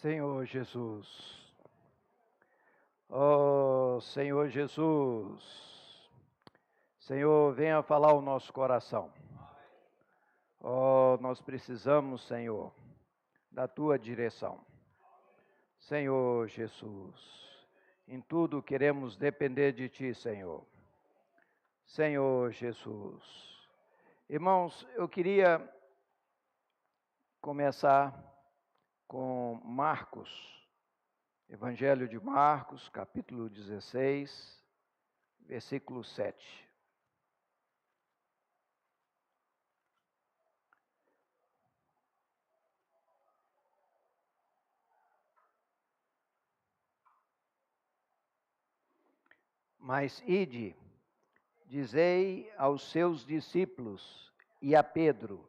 Senhor Jesus, ó Senhor Jesus, Senhor, venha falar ao nosso coração. Ó, nós precisamos, Senhor, da Tua direção. Senhor Jesus, em tudo queremos depender de Ti, Senhor. Senhor Jesus. Irmãos, eu queria começar com Marcos, Evangelho de Marcos, capítulo 16, versículo 7. Mas ide, dizei aos seus discípulos e a Pedro,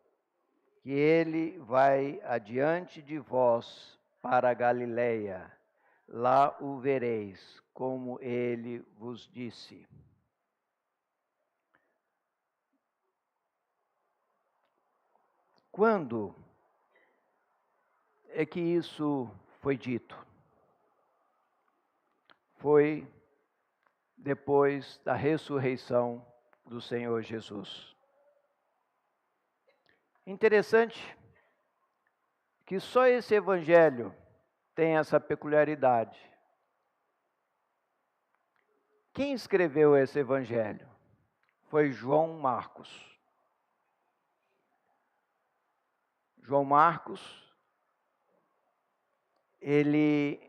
que ele vai adiante de vós para a Galileia, lá o vereis, como ele vos disse. Quando é que isso foi dito? Foi depois da ressurreição do Senhor Jesus. Interessante que só esse evangelho tem essa peculiaridade. Quem escreveu esse evangelho? Foi João Marcos. João Marcos, ele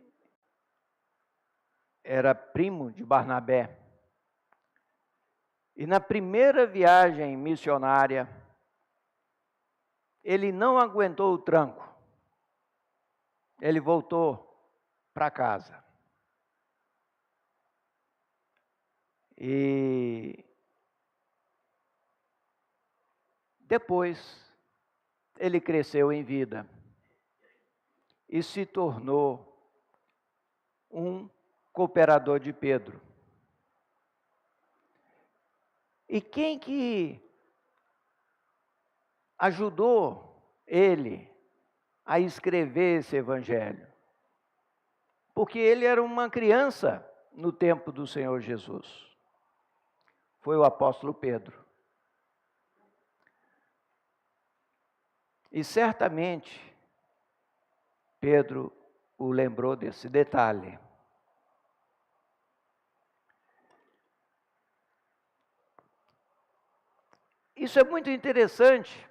era primo de Barnabé. E na primeira viagem missionária, ele não aguentou o tranco. Ele voltou para casa. E depois ele cresceu em vida e se tornou um cooperador de Pedro. E quem que ajudou ele a escrever esse evangelho? Porque ele era uma criança no tempo do Senhor Jesus. Foi o apóstolo Pedro. E certamente Pedro o lembrou desse detalhe. Isso é muito interessante,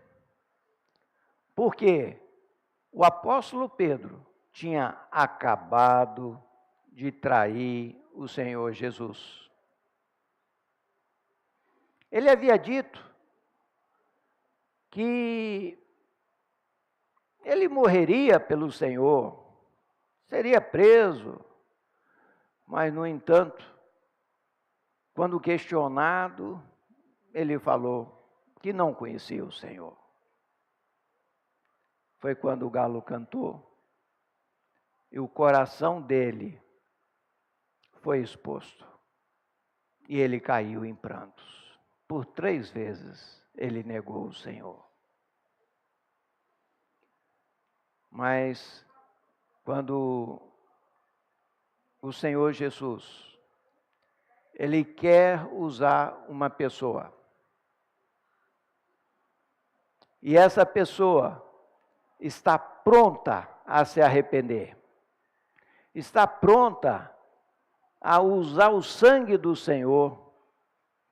porque o apóstolo Pedro tinha acabado de trair o Senhor Jesus. Ele havia dito que ele morreria pelo Senhor, seria preso, mas, no entanto, quando questionado, ele falou que não conhecia o Senhor. Foi quando o galo cantou e o coração dele foi exposto. E ele caiu em prantos. Por 3 vezes ele negou o Senhor. Mas quando o Senhor Jesus, ele quer usar uma pessoa, e essa pessoa está pronta a se arrepender, está pronta a usar o sangue do Senhor,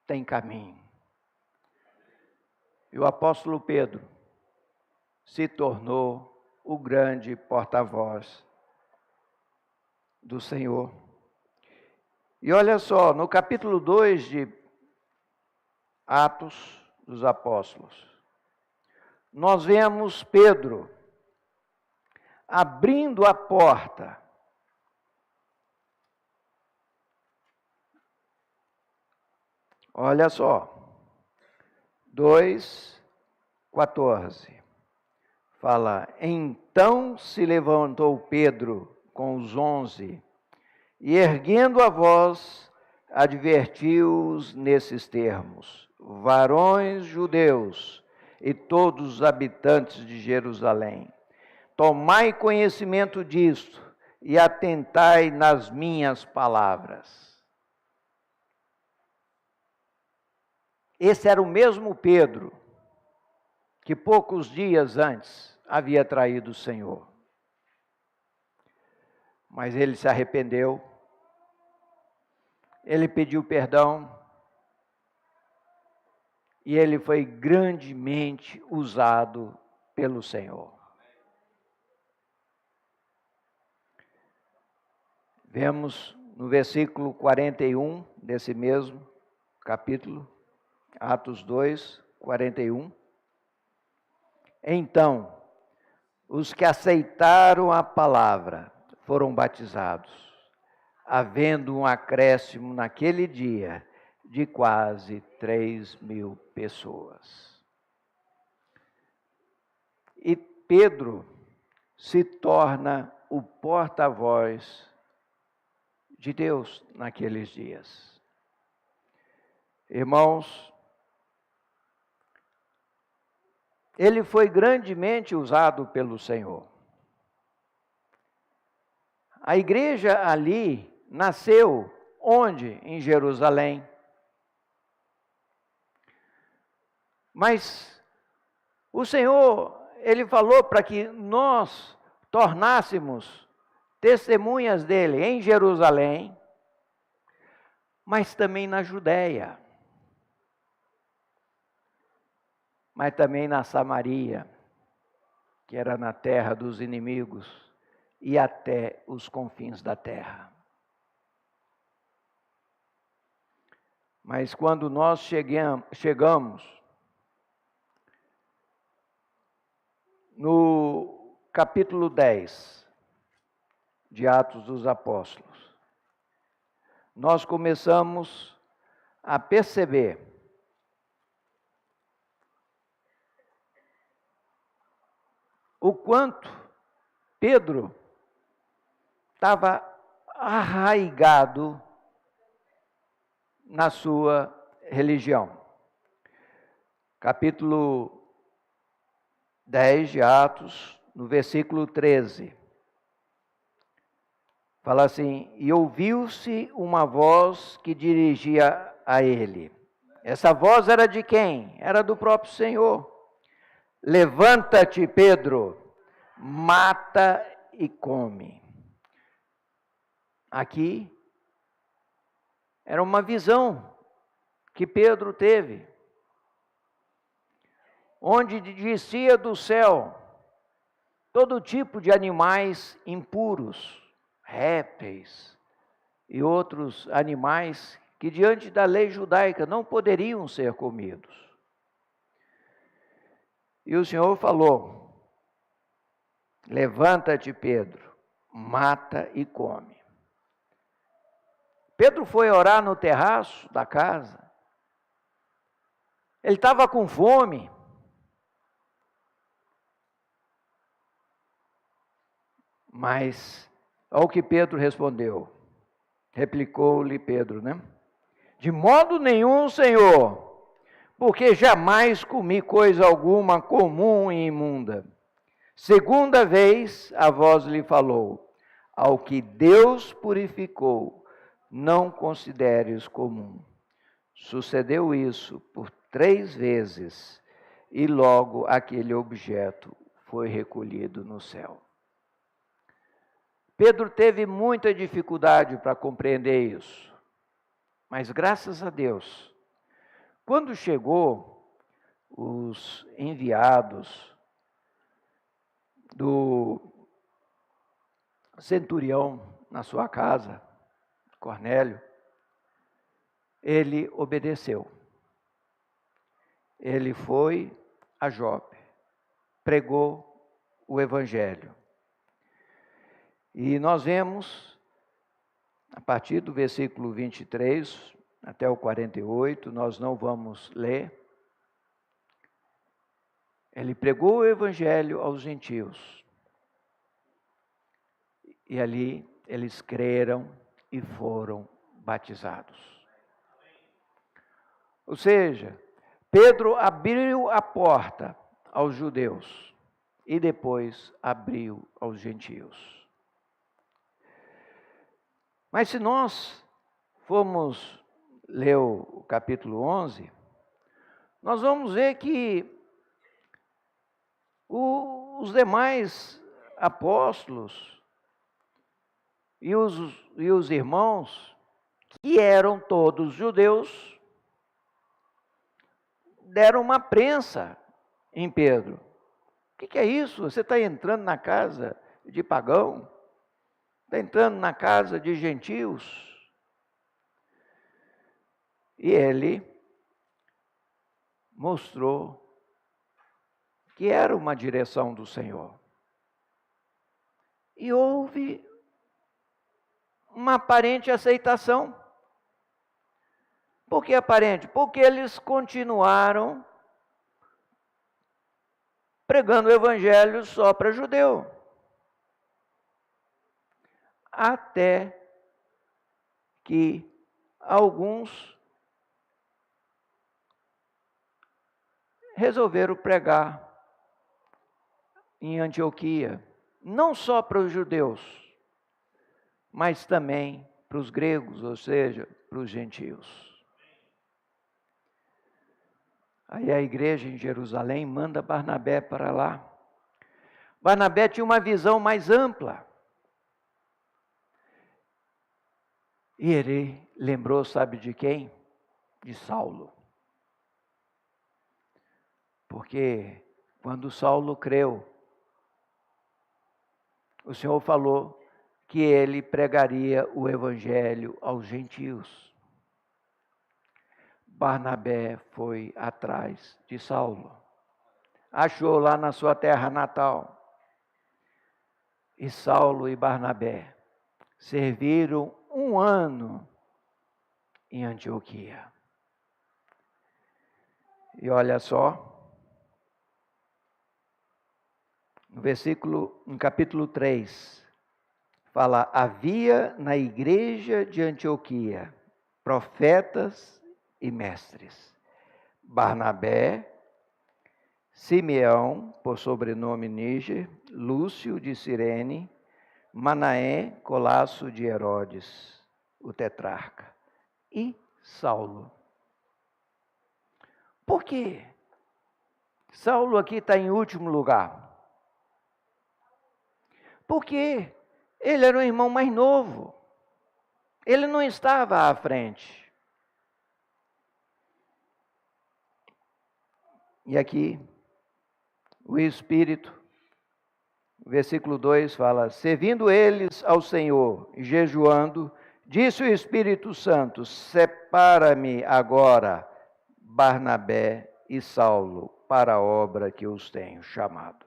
tem caminho. E o apóstolo Pedro se tornou o grande porta-voz do Senhor. E olha só, no capítulo 2 de Atos dos Apóstolos, nós vemos Pedro abrindo a porta. Olha só, 2:14, fala: então se levantou Pedro com os 11, e erguendo a voz, advertiu-os nesses termos: varões judeus e todos os habitantes de Jerusalém, tomai conhecimento disto e atentai nas minhas palavras. Esse era o mesmo Pedro que poucos dias antes havia traído o Senhor. Mas ele se arrependeu, ele pediu perdão e ele foi grandemente usado pelo Senhor. Vemos no versículo 41 desse mesmo capítulo, Atos 2, 41. Então, os que aceitaram a palavra foram batizados, havendo um acréscimo naquele dia de quase 3.000 pessoas. E Pedro se torna o porta-voz de Deus naqueles dias. Irmãos, ele foi grandemente usado pelo Senhor. A igreja ali nasceu onde? Em Jerusalém. Mas o Senhor, ele falou para que nós tornássemos testemunhas dele em Jerusalém, mas também na Judéia, mas também na Samaria, que era na terra dos inimigos, e até os confins da terra. Mas quando nós chegamos no capítulo 10 de Atos dos Apóstolos, nós começamos a perceber o quanto Pedro estava arraigado na sua religião. Capítulo 10 de Atos, no versículo 13. Fala assim: e ouviu-se uma voz que dirigia a ele. Essa voz era de quem? Era do próprio Senhor. Levanta-te, Pedro, mata e come. Aqui era uma visão que Pedro teve, onde descia do céu todo tipo de animais impuros, répteis e outros animais que diante da lei judaica não poderiam ser comidos. E o Senhor falou: levanta-te, Pedro, mata e come. Pedro foi orar no terraço da casa. Ele estava com fome. Mas, ao que Pedro respondeu, replicou-lhe Pedro, né? De modo nenhum, Senhor, porque jamais comi coisa alguma comum e imunda. Segunda vez a voz lhe falou: ao que Deus purificou, não consideres comum. Sucedeu isso por 3 vezes, e logo aquele objeto foi recolhido no céu. Pedro teve muita dificuldade para compreender isso, mas graças a Deus, quando chegou os enviados do centurião na sua casa, Cornélio, ele obedeceu. Ele foi a Jope, pregou o Evangelho. E nós vemos, a partir do versículo 23 até o 48, nós não vamos ler. Ele pregou o Evangelho aos gentios. E ali eles creram e foram batizados. Ou seja, Pedro abriu a porta aos judeus e depois abriu aos gentios. Mas se nós formos ler o capítulo 11, nós vamos ver que os demais apóstolos e os irmãos, que eram todos judeus, deram uma prensa em Pedro. O que é isso? Você está entrando na casa de pagão? Está entrando na casa de gentios? E ele mostrou que era uma direção do Senhor. E houve uma aparente aceitação. Por que aparente? Porque eles continuaram pregando o evangelho só para judeu. Até que alguns resolveram pregar em Antioquia, não só para os judeus, mas também para os gregos, ou seja, para os gentios. Aí a igreja em Jerusalém manda Barnabé para lá. Barnabé tinha uma visão mais ampla. E ele lembrou, sabe de quem? De Saulo. Porque quando Saulo creu, o Senhor falou que ele pregaria o evangelho aos gentios. Barnabé foi atrás de Saulo. Achou lá na sua terra natal. E Saulo e Barnabé serviram 1 ano em Antioquia. E olha só, no capítulo 3, fala: havia na igreja de Antioquia profetas e mestres. Barnabé, Simeão, por sobrenome Níger, Lúcio de Cirene, Manaém, Colasso de Herodes, o tetrarca, e Saulo. Por quê? Saulo aqui está em último lugar. Porque ele era o irmão mais novo. Ele não estava à frente. E aqui, o Espírito, versículo 2 fala: servindo eles ao Senhor e jejuando, disse o Espírito Santo: separa-me agora Barnabé e Saulo para a obra que os tenho chamado.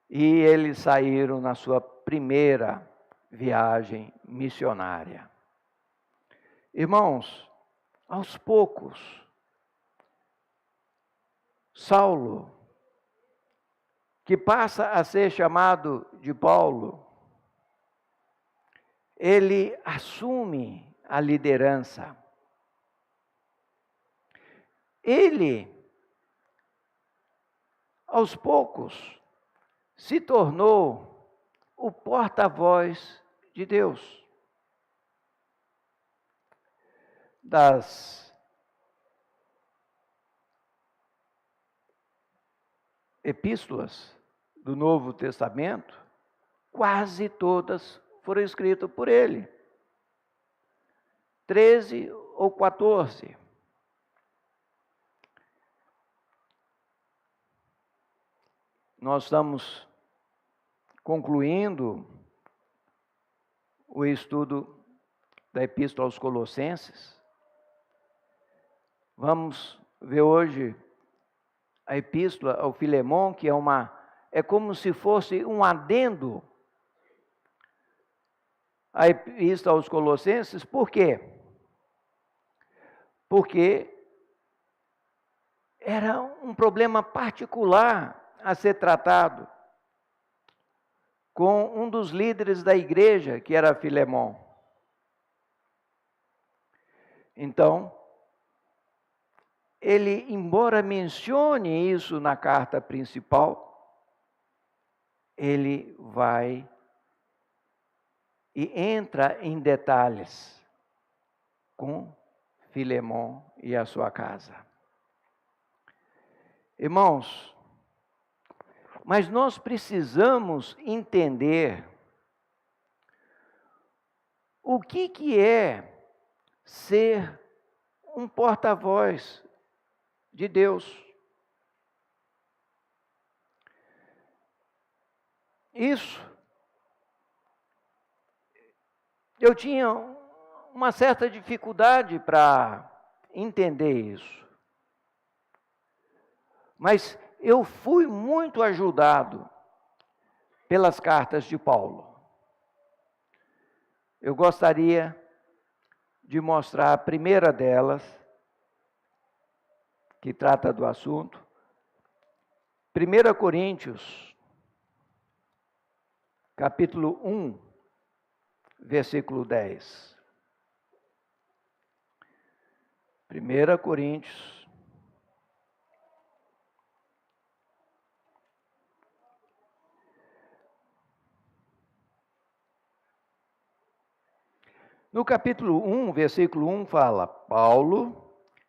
E eles saíram na sua primeira viagem missionária. Irmãos, aos poucos, Saulo, que passa a ser chamado de Paulo, ele assume a liderança. Ele, aos poucos, se tornou o porta-voz de Deus. Das epístolas do Novo Testamento, quase todas foram escritas por ele. 13 ou 14. Nós estamos concluindo o estudo da Epístola aos Colossenses. Vamos ver hoje a Epístola ao Filemon, que é como se fosse um adendo à Epístola aos Colossenses. Por quê? Porque era um problema particular a ser tratado com um dos líderes da igreja, que era Filemon. Então, ele, embora mencione isso na carta principal, ele vai e entra em detalhes com Filemon e a sua casa. Irmãos, mas nós precisamos entender o que é ser um porta-voz de Deus. Isso, eu tinha uma certa dificuldade para entender isso. Mas eu fui muito ajudado pelas cartas de Paulo. Eu gostaria de mostrar a primeira delas, que trata do assunto. 1 Coríntios, capítulo 1, versículo 10. 1 Coríntios, no capítulo 1, versículo 1, fala: Paulo,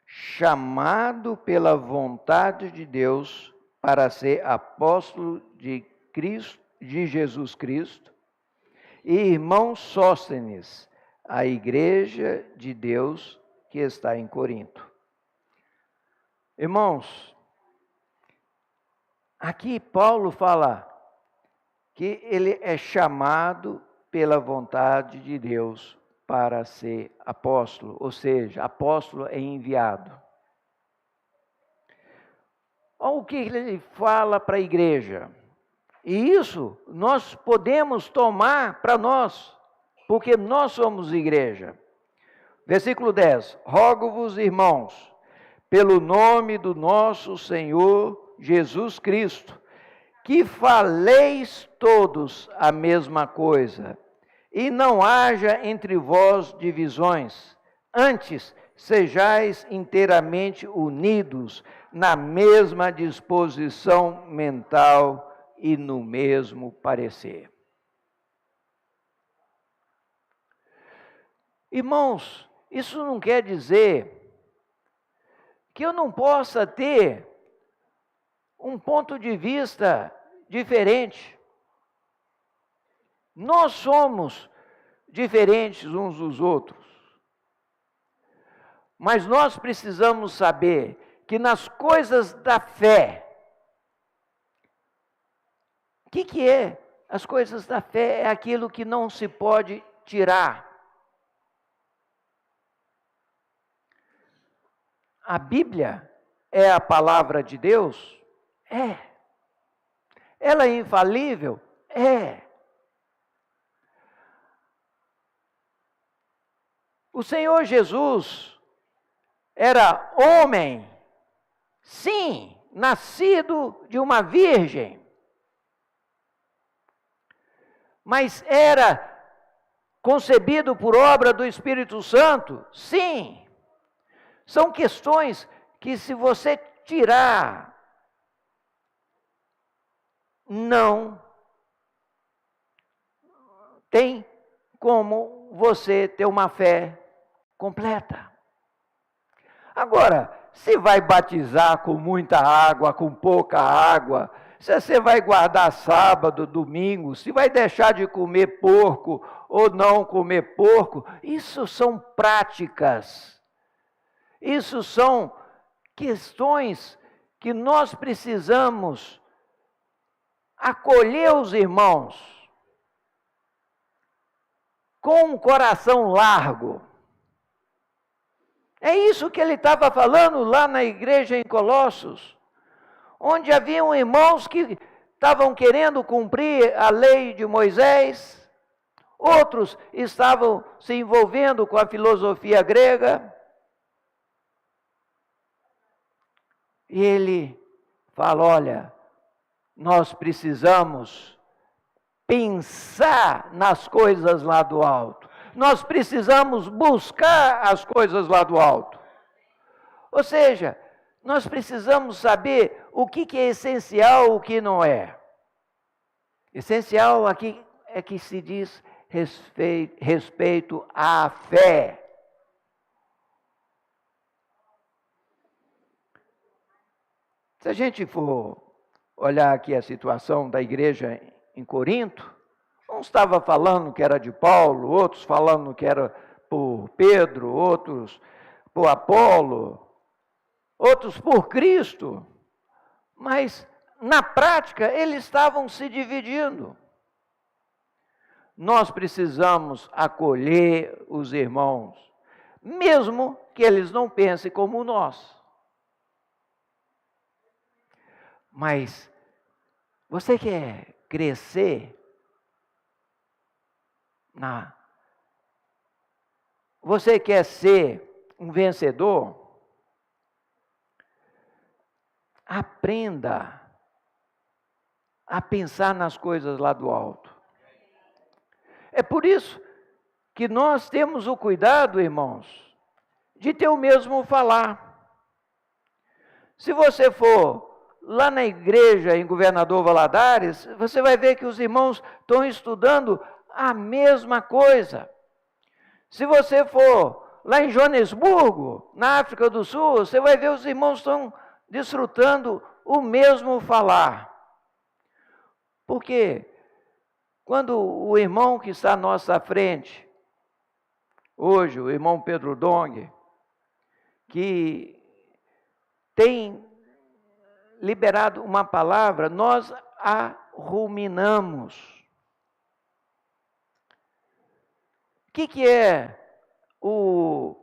chamado pela vontade de Deus para ser apóstolo de Cristo, de Jesus Cristo, e irmão Sóstenes, a igreja de Deus que está em Corinto. Irmãos, aqui Paulo fala que ele é chamado pela vontade de Deus para ser apóstolo, ou seja, apóstolo é enviado. Olha o que ele fala para a igreja. E isso nós podemos tomar para nós, porque nós somos igreja. Versículo 10. Rogo-vos, irmãos, pelo nome do nosso Senhor Jesus Cristo, que faleis todos a mesma coisa, e não haja entre vós divisões, antes sejais inteiramente unidos na mesma disposição mental e no mesmo parecer. Irmãos, isso não quer dizer que eu não possa ter um ponto de vista diferente. Nós somos diferentes uns dos outros. Mas nós precisamos saber que nas coisas da fé, o que é? As coisas da fé é aquilo que não se pode tirar. A Bíblia é a palavra de Deus? É. Ela é infalível? É. O Senhor Jesus era homem, sim, nascido de uma virgem, mas era concebido por obra do Espírito Santo? Sim. São questões que, se você tirar, não tem como você ter uma fé completa. Agora, se vai batizar com muita água, com pouca água, se você vai guardar sábado, domingo, se vai deixar de comer porco ou não comer porco, isso são práticas. Isso são questões que nós precisamos acolher os irmãos com um coração largo. É isso que ele estava falando lá na igreja em Colossos, onde haviam irmãos que estavam querendo cumprir a lei de Moisés, outros estavam se envolvendo com a filosofia grega. E ele fala: olha, nós precisamos pensar nas coisas lá do alto. Nós precisamos buscar as coisas lá do alto. Ou seja, nós precisamos saber o que é essencial, o que não é. Essencial aqui é que se diz respeito à fé. Se a gente for olhar aqui a situação da igreja em Corinto, uns estavam falando que era de Paulo, outros falando que era por Pedro, outros por Apolo, outros por Cristo, mas na prática eles estavam se dividindo. Nós precisamos acolher os irmãos, mesmo que eles não pensem como nós. Mas você quer crescer você quer ser um vencedor? Aprenda a pensar nas coisas lá do alto. É por isso que nós temos o cuidado, irmãos, de ter o mesmo falar. Se você for lá na igreja em Governador Valadares, você vai ver que os irmãos estão estudando a mesma coisa. Se você for lá em Joanesburgo, na África do Sul, você vai ver os irmãos estão desfrutando o mesmo falar. Porque quando o irmão que está à nossa frente, hoje, o irmão Pedro Dong, que tem liberado uma palavra, nós a ruminamos. O que é o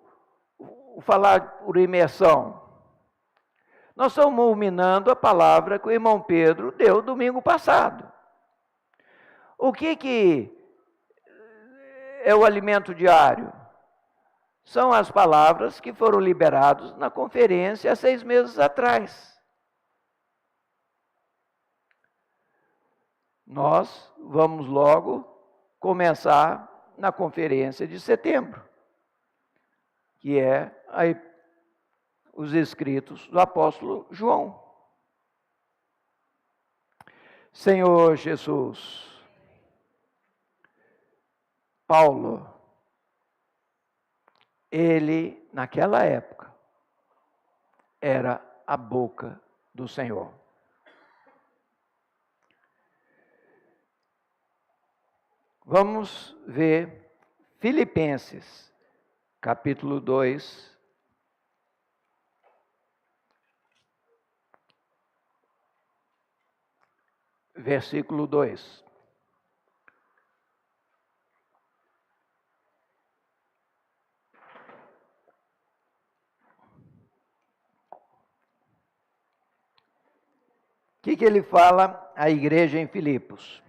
falar por imersão? Nós estamos ruminando a palavra que o irmão Pedro deu domingo passado. O que é o alimento diário? São as palavras que foram liberadas na conferência há 6 meses atrás. Nós vamos logo começar na conferência de setembro, que é os escritos do apóstolo João. Senhor Jesus, Paulo, ele, naquela época, era a boca do Senhor. Vamos ver Filipenses, capítulo 2, versículo 2. O que ele fala à igreja em Filipos?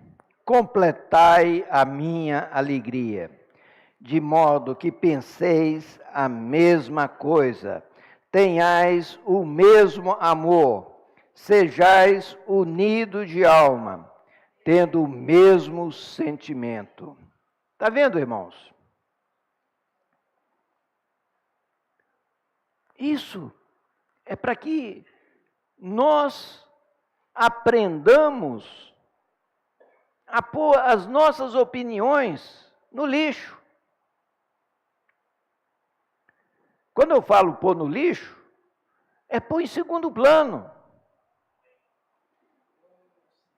Completai a minha alegria, de modo que penseis a mesma coisa, tenhais o mesmo amor, sejais unidos de alma, tendo o mesmo sentimento. Está vendo, irmãos? Isso é para que nós aprendamos a pôr as nossas opiniões no lixo. Quando eu falo pôr no lixo, é pôr em segundo plano.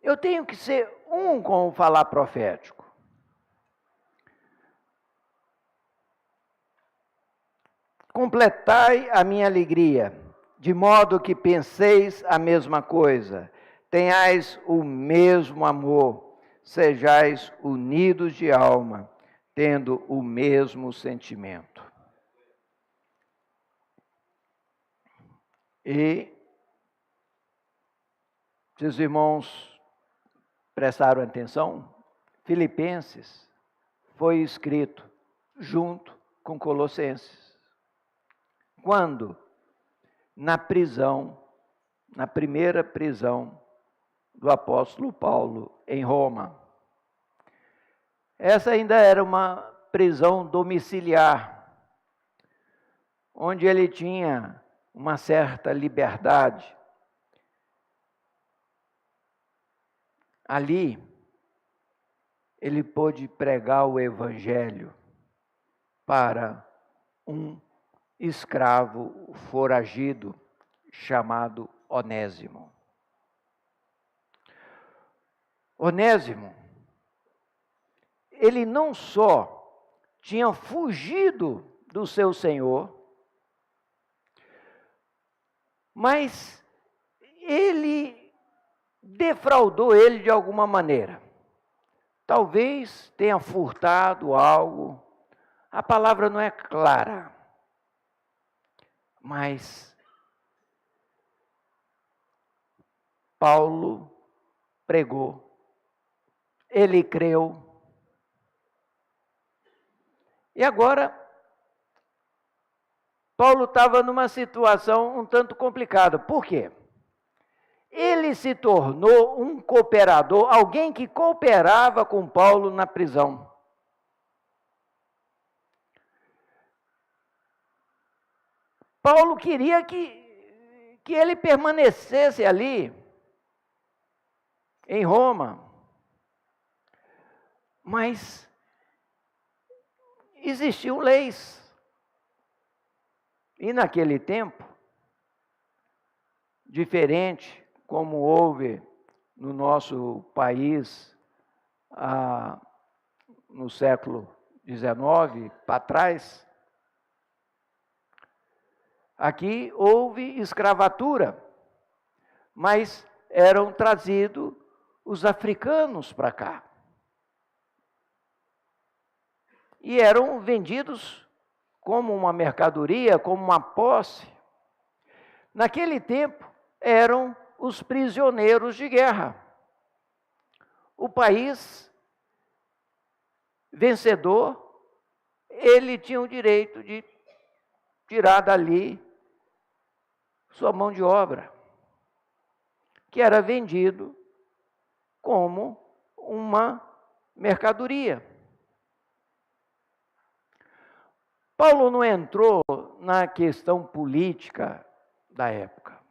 Eu tenho que ser um com o falar profético. Completai a minha alegria, de modo que penseis a mesma coisa, tenhais o mesmo amor, sejais unidos de alma, tendo o mesmo sentimento. E, se os irmãos prestaram atenção, Filipenses foi escrito junto com Colossenses. Quando? Na prisão, na primeira prisão do apóstolo Paulo em Roma. Essa ainda era uma prisão domiciliar, onde ele tinha uma certa liberdade. Ali, ele pôde pregar o evangelho para um escravo foragido chamado Onésimo. Onésimo, ele não só tinha fugido do seu senhor, mas ele defraudou ele de alguma maneira. Talvez tenha furtado algo, a palavra não é clara, mas Paulo pregou, ele creu. E agora, Paulo estava numa situação um tanto complicada. Por quê? Ele se tornou um cooperador, alguém que cooperava com Paulo na prisão. Paulo queria que ele permanecesse ali, em Roma. Mas existiam leis. E naquele tempo, diferente como houve no nosso país no século XIX para trás, aqui houve escravatura, mas eram trazidos os africanos para cá. E eram vendidos como uma mercadoria, como uma posse. Naquele tempo, eram os prisioneiros de guerra. O país vencedor, ele tinha o direito de tirar dali sua mão de obra, que era vendido como uma mercadoria. Paulo não entrou na questão política da época.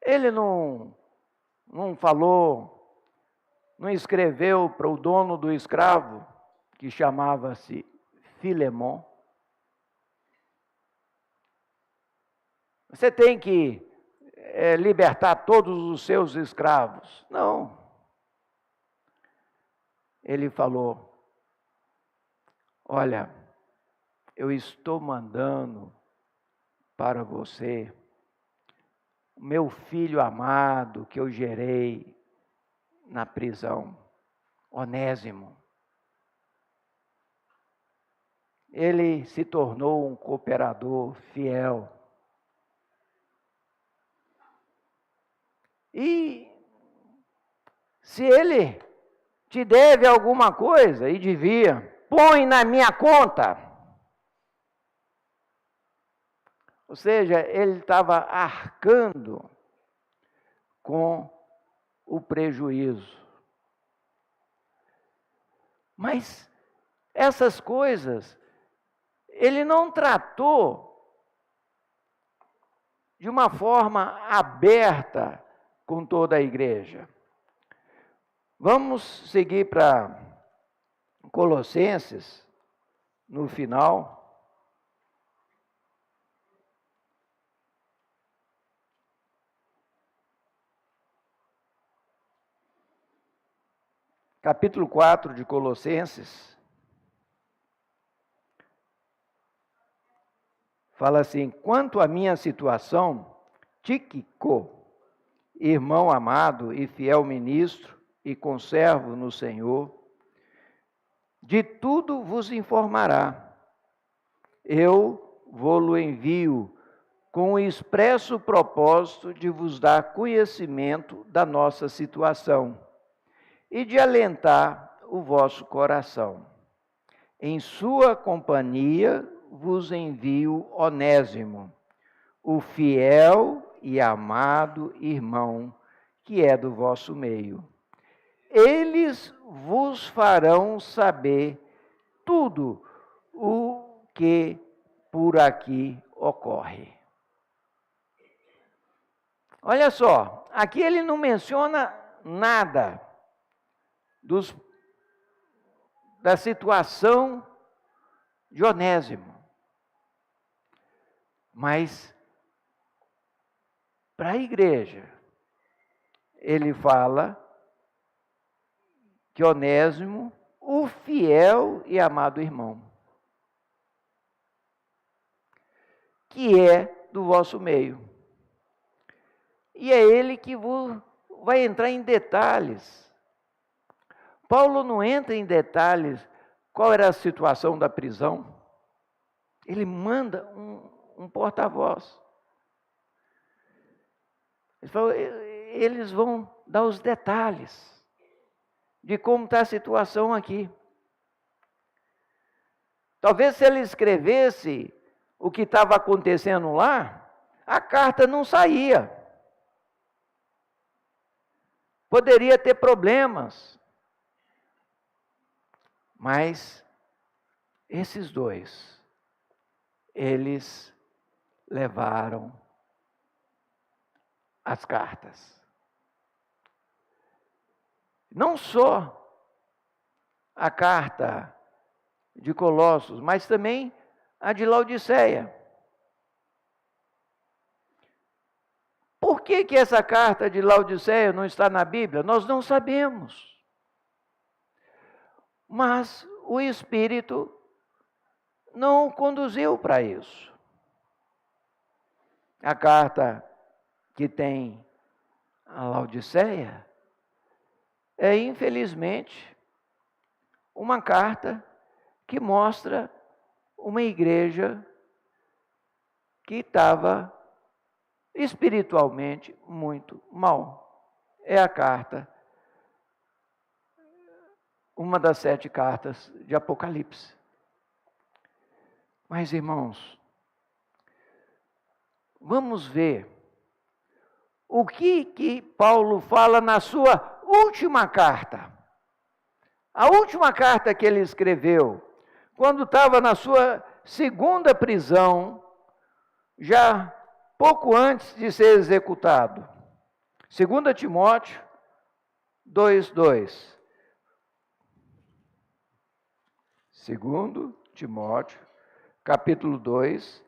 Ele não falou, não escreveu para o dono do escravo, que chamava-se Filemon. Você tem que libertar todos os seus escravos. Não. Ele falou, olha, eu estou mandando para você o meu filho amado que eu gerei na prisão, Onésimo. Ele se tornou um cooperador fiel. E se ele te deve alguma coisa, e devia, põe na minha conta. Ou seja, ele estava arcando com o prejuízo. Mas essas coisas, ele não tratou de uma forma aberta com toda a igreja. Vamos seguir para Colossenses, no final. Capítulo 4 de Colossenses. Fala assim, quanto à minha situação, Tíquico, irmão amado e fiel ministro e conservo no Senhor, de tudo vos informará. Eu vou-lo envio com o expresso propósito de vos dar conhecimento da nossa situação e de alentar o vosso coração. Em sua companhia vos envio Onésimo, o fiel e amado irmão que é do vosso meio. Eles vos farão saber tudo o que por aqui ocorre. Olha só, aqui ele não menciona nada da situação de Onésimo. Mas, para a igreja, ele fala que Onésimo, o fiel e amado irmão, que é do vosso meio. E é ele que vai entrar em detalhes. Paulo não entra em detalhes qual era a situação da prisão. Ele manda um porta-voz. Ele falou, eles vão dar os detalhes de como está a situação aqui. Talvez se ele escrevesse o que estava acontecendo lá, a carta não saía. Poderia ter problemas. Mas esses dois, eles levaram as cartas. Não só a carta de Colossos, mas também a de Laodiceia. Por que essa carta de Laodiceia não está na Bíblia? Nós não sabemos. Mas o Espírito não o conduziu para isso. A carta que tem a Laodiceia é, infelizmente, uma carta que mostra uma igreja que estava espiritualmente muito mal. É a carta, uma das 7 cartas de Apocalipse. Mas, irmãos, vamos ver o que Paulo fala na sua última carta. A última carta que ele escreveu, quando estava na sua segunda prisão, já pouco antes de ser executado. 2 Timóteo 2:2. 2 Timóteo, capítulo 2.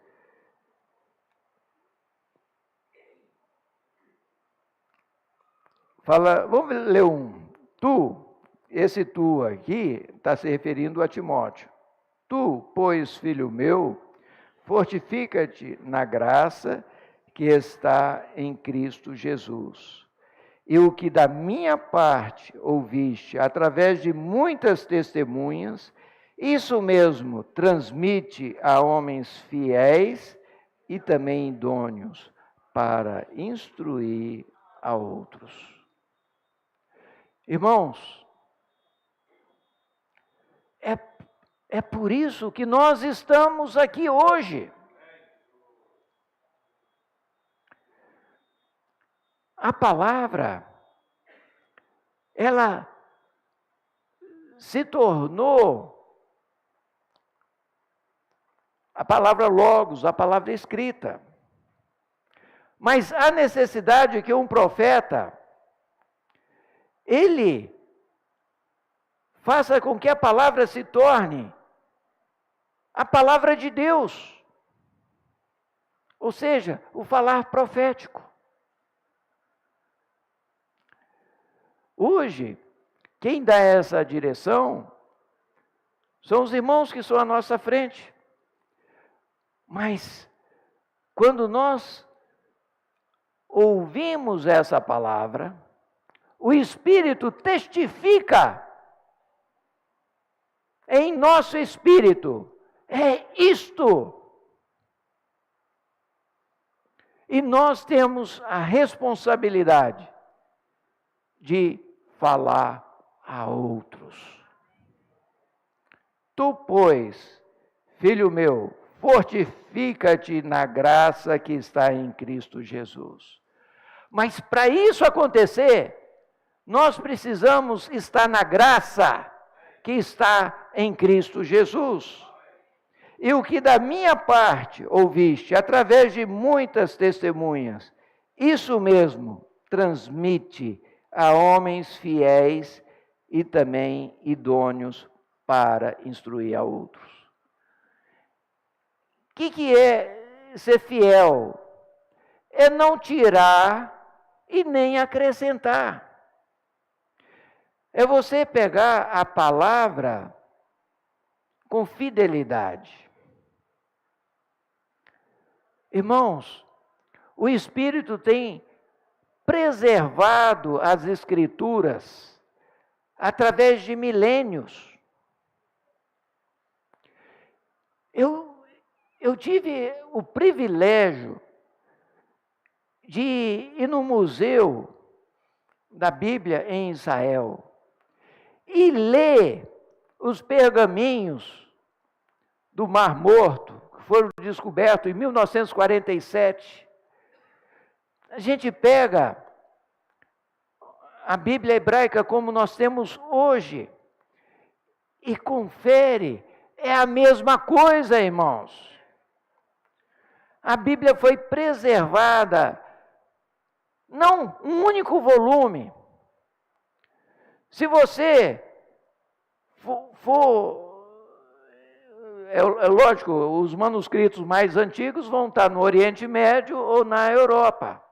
Fala, vamos ler esse tu aqui está se referindo a Timóteo. Tu, pois, filho meu, fortifica-te na graça que está em Cristo Jesus. E o que da minha parte ouviste, através de muitas testemunhas, isso mesmo transmite a homens fiéis e também idôneos para instruir a outros. Irmãos, é por isso que nós estamos aqui hoje. A palavra, ela se tornou a palavra logos, a palavra escrita. Mas há necessidade que um profeta, ele faça com que a palavra se torne a palavra de Deus. Ou seja, o falar profético. Hoje, quem dá essa direção são os irmãos que estão à nossa frente. Mas, quando nós ouvimos essa palavra, o Espírito testifica em nosso espírito, é isto. E nós temos a responsabilidade de falar a outros. Tu, pois, filho meu, fortifica-te na graça que está em Cristo Jesus. Mas para isso acontecer, nós precisamos estar na graça que está em Cristo Jesus. E o que da minha parte ouviste, através de muitas testemunhas, Isso mesmo, transmite a homens fiéis e também idôneos para instruir a outros. O que é ser fiel? É não tirar e nem acrescentar. É você pegar a palavra com fidelidade. Irmãos, o Espírito tem preservado as Escrituras através de milênios. Eu tive o privilégio de ir no museu da Bíblia em Israel e ler os pergaminhos do Mar Morto, que foram descobertos em 1947. A gente pega a Bíblia hebraica como nós temos hoje e confere, é a mesma coisa, irmãos. A Bíblia foi preservada, não um único volume. Se você é lógico, os manuscritos mais antigos vão estar no Oriente Médio ou na Europa.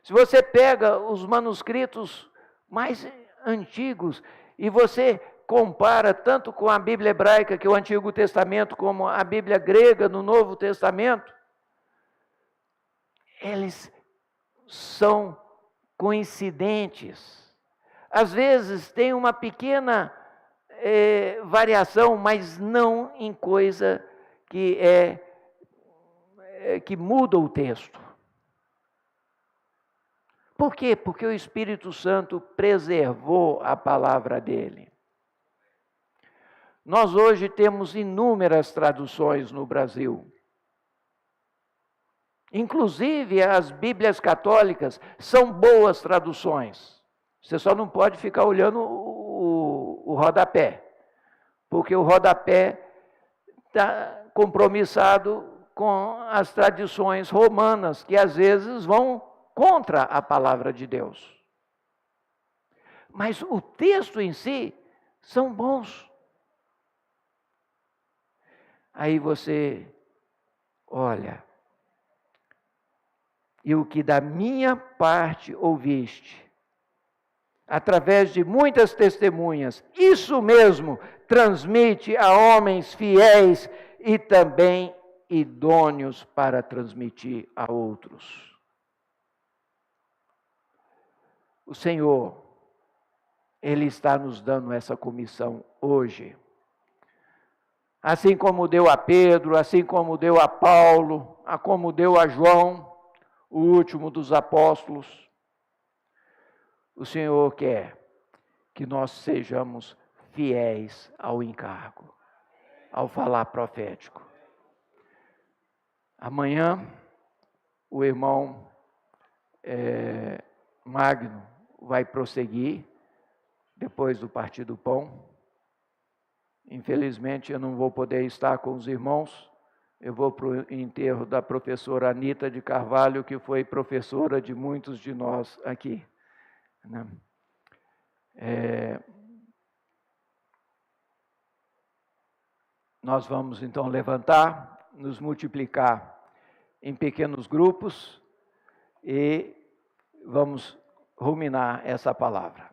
Se você pega os manuscritos mais antigos e você compara tanto com a Bíblia hebraica, que é o Antigo Testamento, como a Bíblia grega no Novo Testamento, eles são coincidentes. Às vezes tem uma pequena variação, mas não em coisa que muda o texto. Por quê? Porque o Espírito Santo preservou a palavra dele. Nós hoje temos inúmeras traduções no Brasil. Inclusive as Bíblias católicas são boas traduções. Você só não pode ficar olhando o rodapé, porque o rodapé está compromissado com as tradições romanas, que às vezes vão contra a palavra de Deus. Mas o texto em si são bons. Aí você olha, e o que da minha parte ouviste, através de muitas testemunhas, isso mesmo transmite a homens fiéis e também idôneos para transmitir a outros. O Senhor, Ele está nos dando essa comissão hoje. Assim como deu a Pedro, assim como deu a Paulo, como deu a João, o último dos apóstolos. O Senhor quer que nós sejamos fiéis ao encargo, ao falar profético. Amanhã, o irmão Magno vai prosseguir, depois do partir do pão. Infelizmente, eu não vou poder estar com os irmãos. Eu vou para o enterro da professora Anita de Carvalho, que foi professora de muitos de nós aqui. Nós vamos então levantar, nos multiplicar em pequenos grupos e vamos ruminar essa palavra.